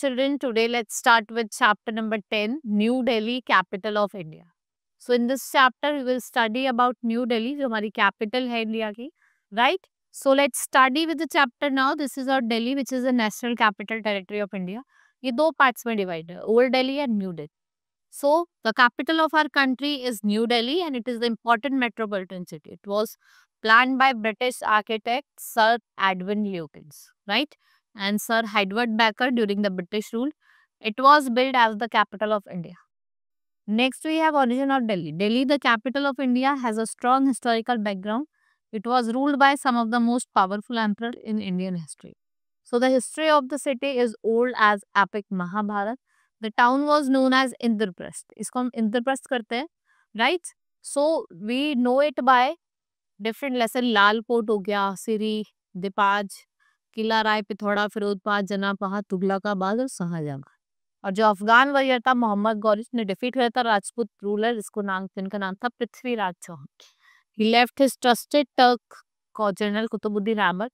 children, today let's start with chapter number 10, New Delhi, capital of India. So in this chapter, we will study about New Delhi, जो हमारी capital है India की, right? So let's study with the chapter now. This is our Delhi, which is the national capital territory of India. ये दो parts में divide है, Old Delhi and New Delhi. So the capital of our country is New Delhi and it is the important metropolitan city. It was planned by British architect Sir Edwin Lutyens, right? And Sir Edward Becker during the British rule. It was built as the capital of India. Next, we have origin of Delhi. Delhi, the capital of India, has a strong historical background. It was ruled by some of the most powerful emperors in Indian history. So, the history of the city is old as epic Mahabharata. The town was known as Indraprasth. इसको हम इंद्रप्रस्थ करते हैं, right? So, we know it by different lesson. लाल coat हो गया, सिरी, दिपाज, किला राय, पिथौरा, फिरोजपाद, जनापहा, तुगलकाबाद और शाहजहां. और जो अफगान वॉरियर था मोहम्मद गौरी ने डिफीट किया था राजपूत रूलर, जिनका नाम था Prithviraj Chauhan. He left his trusted Turk general Qutbuddin Aibak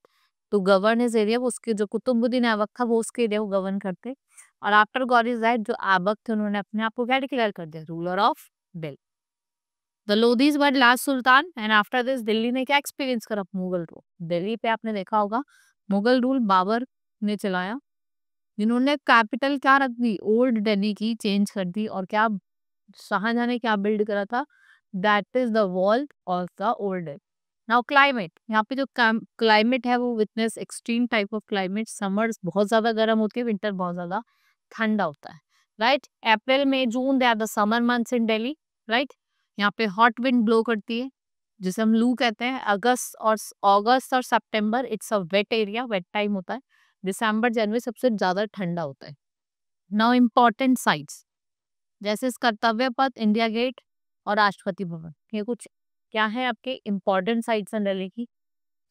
to govern his area. उसके जो कुतुबुद्दीन ऐबक था वो उसके एरिया को गवर्न करते. और आफ्टर गौरी डेथ जो ऐबक थे उन्होंने अपने आप को क्या डिक्लेयर कर दिया, ruler of Delhi. The Lodhi's were last sultan and after this Delhi ने क्या एक्सपीरियंस करा, मुगल रूल. दिल्ली पे आपने देखा होगा मुगल रूल बाबर ने चलाया, जिन्होंने कैपिटल क्या रख दी, ओल्ड दिल्ली की चेंज कर दी. और क्या शाहजहां ने क्या बिल्ड करा था, that is the wall of the old Delhi. Now climate, यहाँ पे जो क्लाइमेट है वो witness extreme type of climate. Summers बहुत ज्यादा गर्म होती है, विंटर बहुत ज्यादा ठंडा होता है, right. April May June they are the summer months in Delhi, right. यहाँ पे हॉट विंड ब्लो करती है जिसे हम लू कहते हैं. अगस्त और सितंबर it's a wet area, wet time होता है. दिसंबर जनवरी सबसे ज्यादा ठंडा होता है. नाउ इम्पोर्टेंट साइट्स जैसे कर्तव्य पथ, इंडिया गेट और राष्ट्रपति भवन, ये कुछ क्या है आपके इम्पोर्टेंट साइट्स हैं दिल्ली की.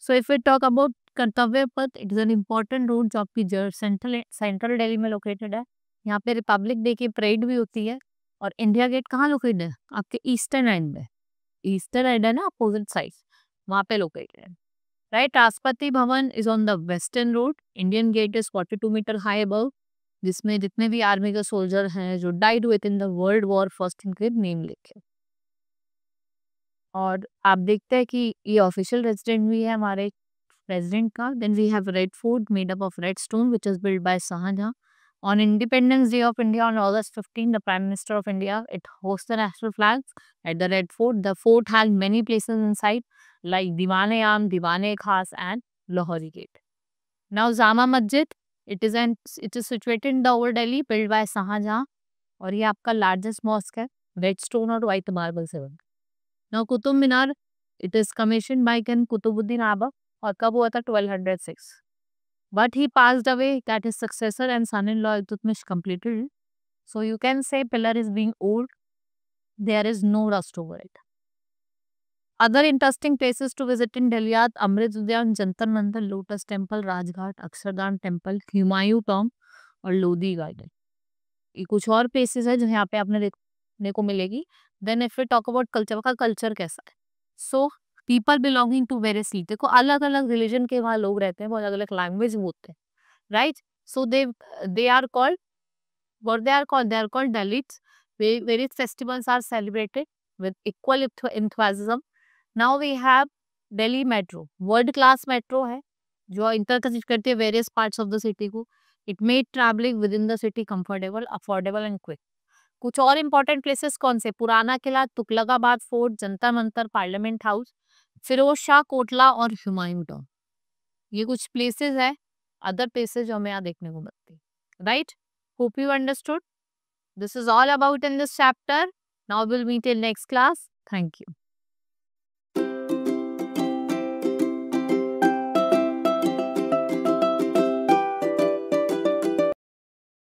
So if we talk about Kartavya Path, it is an important road जो आपकी सेंट्रल दिल्ली में लोकेटेड है. यहाँ पे रिपब्लिक डे की परेड भी होती है. और इंडिया गेट कहाँ लोकेटेड है, आपके ईस्टर्न एंड में. ईस्टर्न एंड है ना, अपोजिट साइड, वहां पे लोकेटेड है, right. Rashtrapati Bhavan is on the western road. Indian gate is 42 metre high above, जिसमें जितने भी आर्मी के सोल्जर हैं जो died with in the world war first इनके नेम लिखे. और आप देखते हैं कि ये ऑफिशियल रेजिडेंट भी है हमारे प्रेसिडेंट का. Then we have red fort made up of red stone which is build by Shah Jahan. On Independence Day of India on August 15, the Prime Minister of India, it hosts the national flags at the Red Fort. The fort has many places inside like Diwan-e-Aam, Diwan-e-Khas and Lahori Gate. Now Jama Masjid, it is situated in the Old Delhi, built by Shahjahan. और ये आपका largest mosque है, red stone और white marble से बना. Now Qutub Minar, it is commissioned by King Qutubuddin Aibak और कब हुआ था, 1206. But he passed away, that his successor and son-in-law Iltutmish completed it. So you can say pillar is being old. There is no rust over it. Other interesting places to visit in Delhi are Amrit Udyan, Jantar Mantar, Lotus Temple, Rajghat, Akshardham Temple, Humayun Tomb और Lodhi garden. ये कुछ और places है जो यहाँ पे आपने देखने को मिलेगी. Then if we talk about culture, का कल्चर कैसा है. So people belonging to various, देखो अलग अलग रिलीजन के वहाँ लोग रहते हैं, बहुत अलग अलग लैंग्वेज बोलते हैं, right. So they are called, what they are called Dalits. Various festivals are celebrated with equal enthusiasm. Now we have Delhi Metro, world class metro है जो इंटरकनेक्ट करती है various parts of the city को. It made travelling with in the city comfortable, affordable and quick. कुछ और important places कौन से, Purana Qila, Tughlakabad fort, Jantar Mantar, parliament house, Feroz Shah Kotla और हुमायूं टॉम्ब. ये कुछ प्लेसेस है, अदर प्लेसेस जो हमें यहाँ देखने को मिलती है, right. Hope you understood. This is all about in this chapter. Now we'll meet in next class. Thank you.